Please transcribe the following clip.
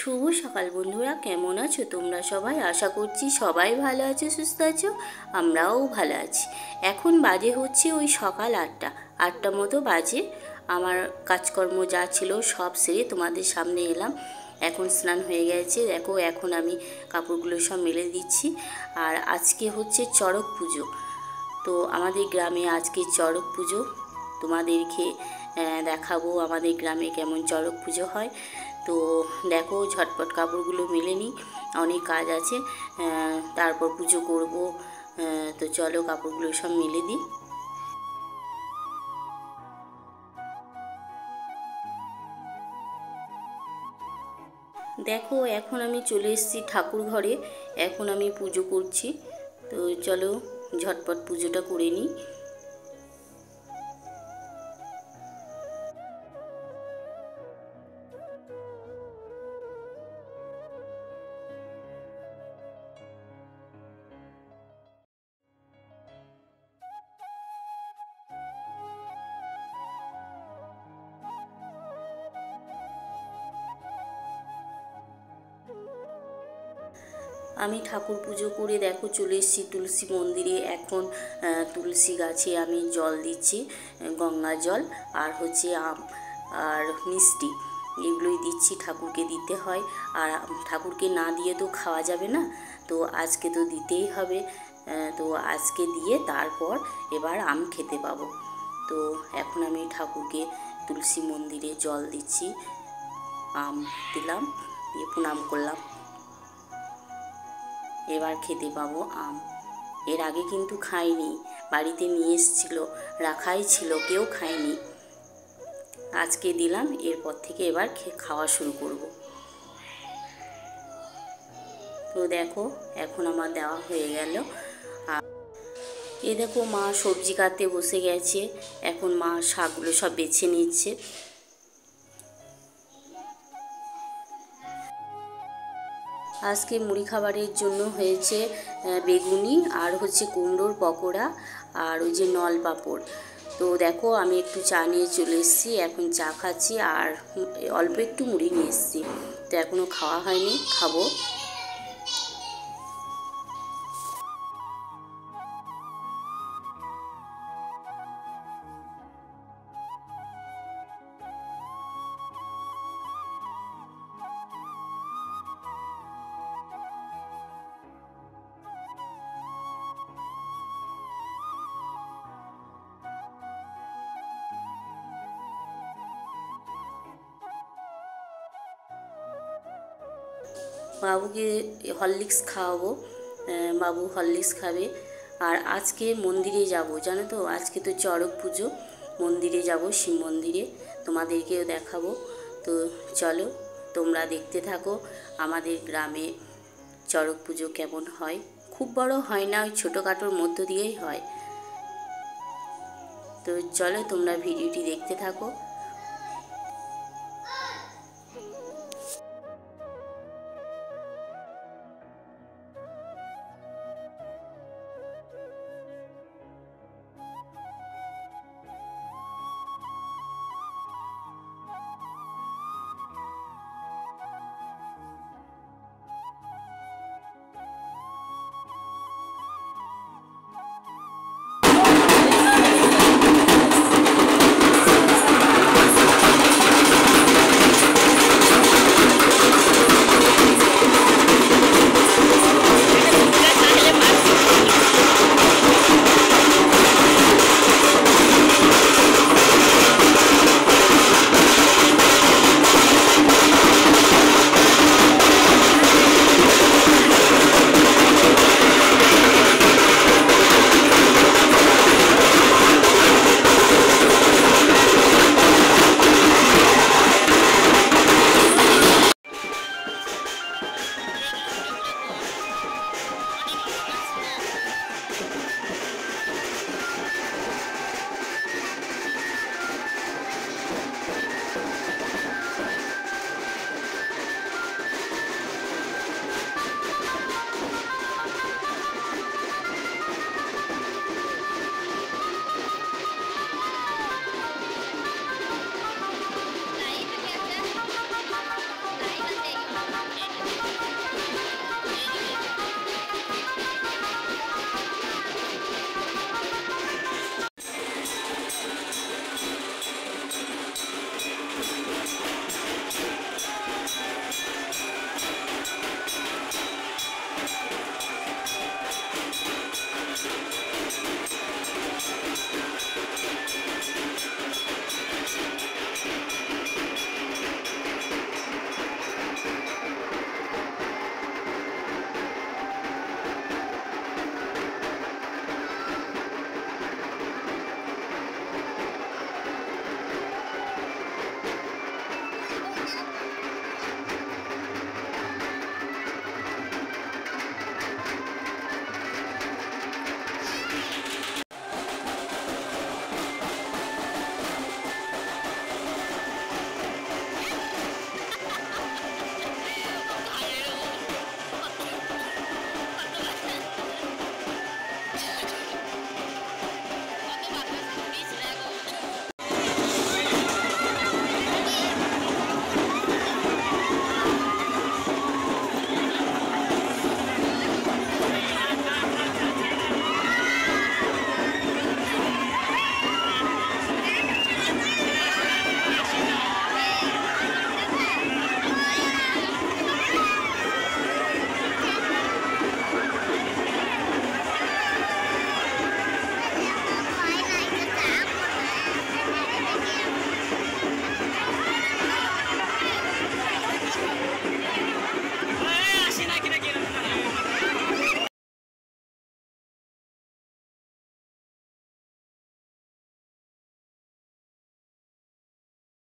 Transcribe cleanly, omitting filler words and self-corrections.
শুভ সকাল বন্ধুরা, কেমন আছো তোমরা সবাই? আশা করছি সবাই ভালো আছো, সুস্থ আছো। আমরাও ভালো আছি। এখন বাজে হচ্ছে ওই সকাল 8টা মতো বাজে। আমার কাজকর্ম যা ছিল সব সেরে তোমাদের সামনে এলাম। এখন স্নান হয়ে গেছে, দেখো এখন আমি কাপড়গুলো সব মেলে দিচ্ছি। আর আজকে হচ্ছে চড়ক পুজো। তো আমাদের গ্রামে আজকে চড়ক পুজো, তোমাদেরকে দেখাবো আমাদের গ্রামে কেমন চড়ক পুজো হয়। তো দেখো, ঝটপট কাপড়গুলো মেলে নিই, অনেক কাজ আছে, তারপর পুজো করব। তো চলো কাপড়গুলো সব মেলে দিই। দেখো, এখন আমি চলে এসেছি ঠাকুর ঘরে, এখন আমি পুজো করছি। তো চলো ঝটপট পুজোটা করে নিই। আমি ঠাকুর পুজো করে দেখো চলে এসেছি তুলসী মন্দিরে। এখন তুলসী গাছে আমি জল দিচ্ছি, গঙ্গা জল আর হচ্ছে আম আর মিষ্টি, এগুলোই দিচ্ছি, ঠাকুরকে দিতে হয়। আর ঠাকুরকে না দিয়ে তো খাওয়া যাবে না, তো আজকে তো দিতেই হবে। তো আজকে দিয়ে তারপর এবার আম খেতে পাবো। তো এখন আমি ঠাকুরকে তুলসী মন্দিরে জল দিচ্ছি, আম দিলাম, দিয়ে প্রণাম করলাম। এবার খেতে পাবো আম। এর আগে কিন্তু খাইনি, বাড়িতে নিয়ে এসেছিল, রাখাই ছিল, কেউ খায়নি। আজকে দিলাম, এরপর থেকে এবার খাওয়া শুরু করব। তো দেখো এখন আমার দেওয়া হয়ে গেল। আর এ দেখো, মা সবজি কাটতে বসে গেছে, এখন মা শাকগুলো সব বেছে নিচ্ছে। আজকে মুড়ি খাবারের জন্য হয়েছে বেগুনি আর হচ্ছে কুমড়োর পকোড়া আর ওই যে নল পাঁপড়। তো দেখো আমি একটু চা নিয়ে চলে এসেছি, এখন চা খাচ্ছি আর অল্প একটু মুড়ি নিয়ে এসেছি। তো এখনও খাওয়া হয়নি, খাবো। বাবুকে হরলিক্স খাওয়াবো, বাবু হরলিক্স খাবে। আর আজকে মন্দিরে যাব, জানো তো, আজকে তো চড়ক পুজো, মন্দিরে যাব, শিব মন্দিরে, তোমাদেরকেও দেখাবো। তো চলো তোমরা দেখতে থাকো আমাদের গ্রামে চড়ক পুজো কেমন হয়। খুব বড় হয় না, ওই ছোটোখাটোর মধ্য দিয়েই হয়। তো চলো তোমরা ভিডিওটি দেখতে থাকো।